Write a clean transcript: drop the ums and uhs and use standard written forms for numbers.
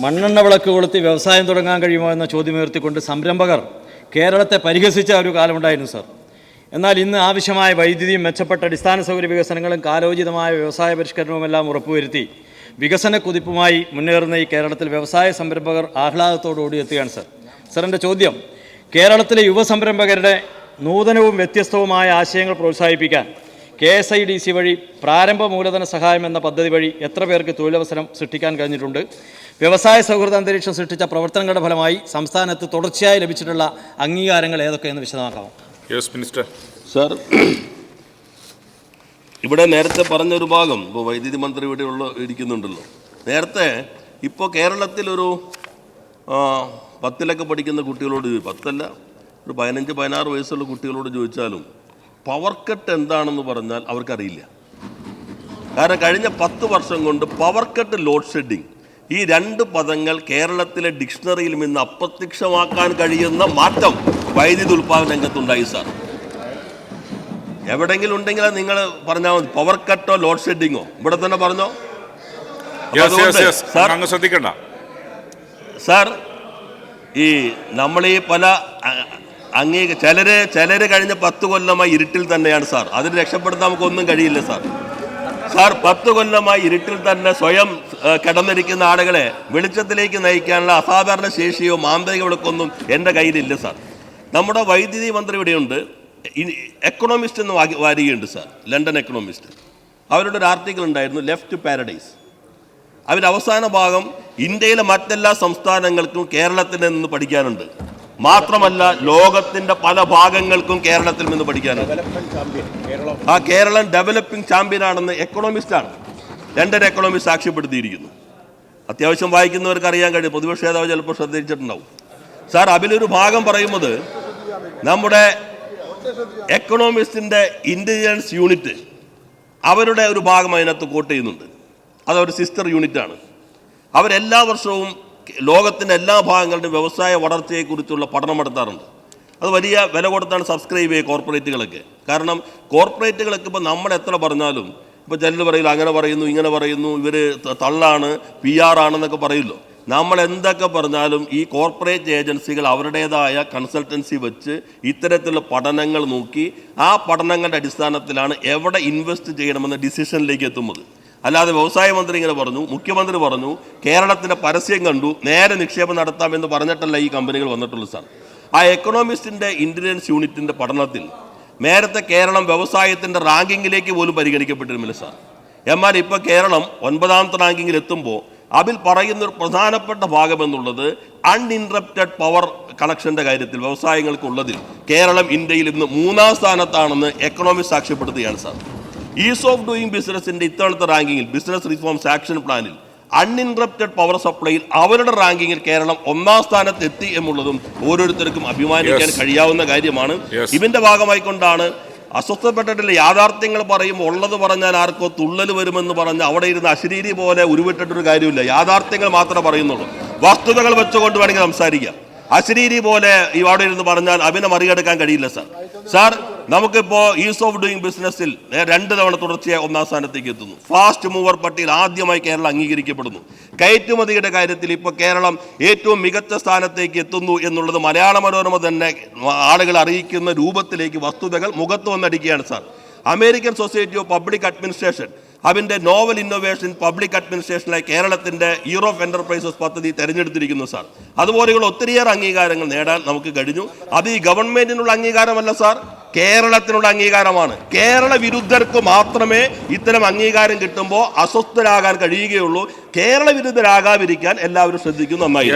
മണ്ണെണ്ണ വിളക്ക് കൊളുത്തി വ്യവസായം തുടങ്ങാൻ കഴിയുമോ എന്ന ചോദ്യമുയർത്തിക്കൊണ്ട് സംരംഭകർ കേരളത്തെ പരിഹസിച്ച ഒരു കാലമുണ്ടായിരുന്നു സർ. എന്നാൽ ഇന്ന് ആവശ്യമായ വൈദ്യുതിയും മെച്ചപ്പെട്ട അടിസ്ഥാന സൗകര്യ വികസനങ്ങളും കാലോചിതമായ വ്യവസായ പരിഷ്കരണവുമെല്ലാം ഉറപ്പുവരുത്തി വികസന കുതിപ്പുമായി മുന്നേറുന്ന ഈ കേരളത്തിൽ വ്യവസായ സംരംഭകർ ആഹ്ലാദത്തോടു ഓടിയെത്തുകയാണ് സർ. സർ, എൻ്റെ ചോദ്യം, കേരളത്തിലെ യുവസംരംഭകരുടെ നൂതനവും വ്യത്യസ്തവുമായ ആശയങ്ങൾ പ്രോത്സാഹിപ്പിക്കാൻ KSIDC വഴി പ്രാരംഭ മൂലധന സഹായം എന്ന പദ്ധതി വഴി എത്ര പേർക്ക് തൊഴിലവസരം സൃഷ്ടിക്കാൻ കഴിഞ്ഞിട്ടുണ്ട്? വ്യവസായ സൗഹൃദ അന്തരീക്ഷം സൃഷ്ടിച്ച പ്രവർത്തനങ്ങളുടെ ഫലമായി സംസ്ഥാനത്ത് തുടർച്ചയായി ലഭിച്ചിട്ടുള്ള അംഗീകാരങ്ങൾ ഏതൊക്കെയെന്ന് വിശദമാക്കാമോ? Yes minister. സർ, ഇവിടെ നേരത്തെ പറഞ്ഞൊരു ഭാഗം ഇപ്പോൾ വൈദ്യുതി മന്ത്രി ഇവിടെ ഇരിക്കുന്നുണ്ടല്ലോ. നേരത്തെ ഇപ്പോൾ കേരളത്തിലൊരു 10ലൊക്കെ പഠിക്കുന്ന കുട്ടികളോട് 10അല്ല, ഒരു 15-16 വയസ്സുള്ള കുട്ടികളോട് ചോദിച്ചാലും പവർ കട്ട് എന്താണെന്ന് പറഞ്ഞാൽ അവർക്കറിയില്ല. കാരണം കഴിഞ്ഞ 10 വർഷം കൊണ്ട് പവർ കട്ട്, ലോഡ് ഷെഡിങ്, ഈ 2 പദങ്ങൾ കേരളത്തിലെ ഡിക്ഷണറിയിൽ നിന്ന് അപ്രത്യക്ഷമാക്കാൻ കഴിയുന്ന മാറ്റം വൈദ്യുതി ഉൽപ്പാദന രംഗത്തുണ്ടായി സാർ. എവിടെയെങ്കിലും ഉണ്ടെങ്കിൽ നിങ്ങൾ പറഞ്ഞാൽ മതി, പവർ കട്ടോ ലോഡ് ഷെഡിങ്ങോ ഇവിടെ തന്നെ പറഞ്ഞോ. ശ്രദ്ധിക്കണ്ട സാർ, ഈ നമ്മൾ ഈ പല ചിലര് കഴിഞ്ഞ 10 കൊല്ലമായി ഇരുട്ടിൽ തന്നെയാണ് സാർ. അതിന് രക്ഷപ്പെടുത്താൻ നമുക്കൊന്നും കഴിയില്ല സാർ. 10 കൊല്ലമായി ഇരുട്ടിൽ തന്നെ സ്വയം കിടന്നിരിക്കുന്ന ആളുകളെ വെളിച്ചത്തിലേക്ക് നയിക്കാനുള്ള അസാധാരണ ശേഷിയോ മാന്ത്രിക വിളക്കൊന്നും എൻ്റെ കയ്യിലില്ല സാർ. നമ്മുടെ വൈദ്യുതി മന്ത്രി ഇവിടെയുണ്ട്. എക്കണോമിസ്റ്റ് എന്ന് വാരികയുണ്ട് സാർ, ലണ്ടൻ എക്കണോമിസ്റ്റ്. അവരുടെ ഒരു ആർട്ടിക്കിൾ ഉണ്ടായിരുന്നു, ലെഫ്റ്റ് പാരഡൈസ്. അവരുടെ അവസാന ഭാഗം ഇന്ത്യയിലെ മറ്റെല്ലാ സംസ്ഥാനങ്ങൾക്കും കേരളത്തിൽ നിന്ന് പഠിക്കാനുണ്ട്. മാത്രമല്ല ലോകത്തിന്റെ പല ഭാഗങ്ങൾക്കും കേരളത്തിൽ നിന്ന് പഠിക്കാനുണ്ട്. ആ കേരളം ഡെവലപ്പിംഗ് ചാമ്പ്യനാണെന്ന് എക്കണോമിസ്റ്റാണ്, ലണ്ടൻ എക്കണോമിസ്റ്റ് സാക്ഷ്യപ്പെടുത്തിയിരിക്കുന്നു. അത്യാവശ്യം വായിക്കുന്നവർക്ക് അറിയാൻ കഴിയും, പ്രതിപക്ഷ നേതാവ് ചിലപ്പോൾ ശ്രദ്ധിച്ചിട്ടുണ്ടാവും സാർ. അതിലൊരു ഭാഗം പറയുന്നത് നമ്മുടെ എക്കണോമിസ്റ്റിന്റെ ഇന്റലിജൻസ് യൂണിറ്റ്, അവരുടെ ഒരു ഭാഗം അതിനകത്ത് കോട്ട് ചെയ്യുന്നുണ്ട്. അതൊരു സിസ്റ്റർ യൂണിറ്റാണ്. അവരെല്ലാ വർഷവും ലോകത്തിൻ്റെ എല്ലാ ഭാഗങ്ങളുടെയും വ്യവസായ വളർച്ചയെക്കുറിച്ചുള്ള പഠനം നടത്താറുണ്ട്. അത് വലിയ വില കൊടുത്താണ് സബ്സ്ക്രൈബ് ചെയ്യുക കോർപ്പറേറ്റുകളൊക്കെ. കാരണം കോർപ്പറേറ്റുകളൊക്കെ ഇപ്പോൾ നമ്മൾ എത്ര പറഞ്ഞാലും, ഇപ്പോൾ ചിലർ പറയില്ല അങ്ങനെ പറയുന്നു ഇങ്ങനെ പറയുന്നു, ഇവർ തള്ളാണ്, PR ആണെന്നൊക്കെ പറയുമല്ലോ. നമ്മൾ എന്തൊക്കെ പറഞ്ഞാലും ഈ കോർപ്പറേറ്റ് ഏജൻസികൾ അവരുടേതായ കൺസൾട്ടൻസി വെച്ച് ഇത്തരത്തിലുള്ള പഠനങ്ങൾ നോക്കി ആ പഠനങ്ങളുടെ അടിസ്ഥാനത്തിലാണ് എവിടെ ഇൻവെസ്റ്റ് ചെയ്യണമെന്ന ഡിസിഷനിലേക്ക് എത്തുന്നത്. അല്ലാതെ വ്യവസായ മന്ത്രി ഇങ്ങനെ പറഞ്ഞു, മുഖ്യമന്ത്രി പറഞ്ഞു, കേരളത്തിൻ്റെ പരസ്യം കണ്ടു, നേരെ നിക്ഷേപം നടത്താമെന്ന് പറഞ്ഞിട്ടല്ല ഈ കമ്പനികൾ വന്നിട്ടുള്ളൂ സാർ. ആ എക്കണോമിസ്റ്റിൻ്റെ ഇൻ്റലിജൻസ് യൂണിറ്റിൻ്റെ പഠനത്തിൽ നേരത്തെ കേരളം വ്യവസായത്തിൻ്റെ റാങ്കിങ്ങിലേക്ക് പോലും പരിഗണിക്കപ്പെട്ടിരുന്നില്ല സാർ. എന്നാൽ ഇപ്പോൾ കേരളം 9ാമത്തെ റാങ്കിങ്ങിൽ എത്തുമ്പോൾ അതിൽ പറയുന്നൊരു പ്രധാനപ്പെട്ട ഭാഗം എന്നുള്ളത് അൺഇൻറപ്റ്റഡ് പവർ കണക്ഷൻ്റെ കാര്യത്തിൽ വ്യവസായങ്ങൾക്കുള്ളതിൽ കേരളം ഇന്ത്യയിൽ ഇന്ന് 3ാം സ്ഥാനത്താണെന്ന് എക്കണോമിസ്റ്റ് സാക്ഷ്യപ്പെടുത്തുകയാണ് സാർ. ഈസ് ഓഫ് ഡൂയിങ് ബിസിനസിൻ്റെ ഇത്തവണത്തെ റാങ്കിങ്ങിൽ, ബിസിനസ് റിഫോംസ് ആക്ഷൻ പ്ലാനിൽ അൺഇൻറപ്റ്റഡ് പവർ സപ്ലൈയിൽ അവരുടെ റാങ്കിങ്ങിൽ കേരളം 1ാം സ്ഥാനത്ത് എത്തി എന്നുള്ളതും ഓരോരുത്തർക്കും അഭിമാനിക്കാൻ കഴിയാവുന്ന കാര്യമാണ്. ഇതിന്റെ ഭാഗമായിക്കൊണ്ടാണ് അസ്വസ്ഥപ്പെട്ടിട്ടില്ല. യാഥാർത്ഥ്യങ്ങൾ പറയുമ്പോൾ ഉള്ളത് പറഞ്ഞാൽ ആർക്കോ തുള്ളൽ വരുമെന്ന് പറഞ്ഞ് അവിടെ ഇരുന്ന് അശരീരി പോലെ ഉരുവിട്ടിട്ടൊരു കാര്യമില്ല. യാഥാർത്ഥ്യങ്ങൾ മാത്രമേ പറയുന്നുള്ളൂ. വസ്തുതകൾ വെച്ചുകൊണ്ട് വേണമെങ്കിൽ സംസാരിക്കാം. അശരീരി പോലെ ഈ അവിടെ ഇരുന്ന് പറഞ്ഞാൽ അതിനെ മറികടക്കാൻ കഴിയില്ല സാർ. സാർ, നമുക്കിപ്പോൾ ഈസ് ഓഫ് ഡൂയിങ് ബിസിനസ്സിൽ 2 തവണ തുടർച്ചയായി 1ാം സ്ഥാനത്തേക്ക് എത്തുന്നു. ഫാസ്റ്റ് മൂവർ പട്ടികയിൽ ആദ്യമായി കേരളം അംഗീകരിക്കപ്പെടുന്നു. കയറ്റുമതിയുടെ കാര്യത്തിൽ ഇപ്പോൾ കേരളം ഏറ്റവും മികച്ച സ്ഥാനത്തേക്ക് എത്തുന്നു എന്നുള്ളത് മലയാള മനോരമ തന്നെ ആളുകൾ അറിയിക്കുന്ന രൂപത്തിലേക്ക് വസ്തുതകൾ മുഖത്ത് വന്നടിക്കുകയാണ് sir. American Society of Public Administration അതിൻ്റെ നോവൽ ഇന്നോവേഷൻ പബ്ലിക് അഡ്മിനിസ്ട്രേഷനായി കേരളത്തിൻ്റെ ഇയർ ഓഫ് എൻ്റർപ്രൈസസ് പദ്ധതി തിരഞ്ഞെടുത്തിരിക്കുന്നു സാർ. അതുപോലെയുള്ള ഒത്തിരിയേറെ അംഗീകാരങ്ങൾ നേടാൻ നമുക്ക് കഴിഞ്ഞു. അത് ഈ ഗവൺമെൻറ്റിനുള്ള അംഗീകാരമല്ല സാർ, കേരളത്തിനുള്ള അംഗീകാരമാണ്. കേരള വിരുദ്ധർക്ക് മാത്രമേ ഇത്തരം അംഗീകാരം കിട്ടുമ്പോൾ അസ്വസ്ഥരാകാൻ കഴിയുകയുള്ളൂ. കേരള വിരുദ്ധരാകാതിരിക്കാൻ എല്ലാവരും ശ്രദ്ധിക്കും. നന്നായി.